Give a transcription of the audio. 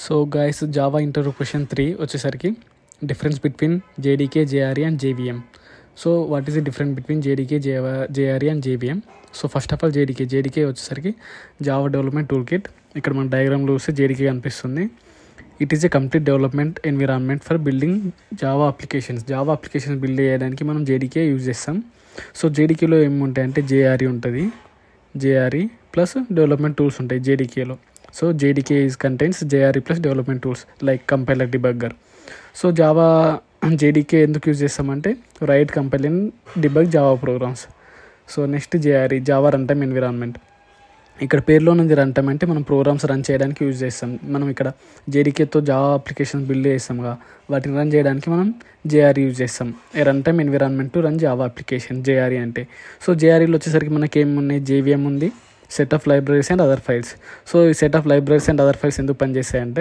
So guys Java interview question 3 వచ్చేసరికి difference between JDK JRE and JVM. So what is the difference between JDK JRE and JVM? So first of all JDK వచ్చేసరికి Java development tool kit. ఇక్కడ మన డయాగ్రామ్లో చూస్తే JDK కనిపిస్తుంది. It is a complete development environment for building Java applications build చేయడానికి మనం JDK use చేస్తాం. So జేడీకేలో ఏముంటాయంటే జేఆర్ఈ ఉంటుంది, జేఆర్ఈ ప్లస్ డెవలప్మెంట్ టూల్స్ ఉంటాయి జేడీకేలో. So JDK contains JRE plus development tools like compiler, debugger. So Java JDK ఎందుకు use చేస్తామంటే right, compile and debug Java programs. So next JRE, Java run time environment. ఇక్కడ పేరులో నుంచి run time అంటే మనం programmes run చేయడానికి use చేస్తాం. మనం ఇక్కడ జేడీకేతో జావా అప్లికేషన్ బిల్డ్ చేస్తాంగా, వాటిని రన్ చేయడానికి మనం జేఆర్ఈ యూజ్ చేస్తాం. A run time environment to run Java application, JRE అంటే. సో జేఆర్ఈలో వచ్చేసరికి మనకి ఏమున్నాయి, జేవిఎం ఉంది, set of libraries and other files. So ఈ set of libraries and other files ఎందుకు పనిచేస్తాయంటే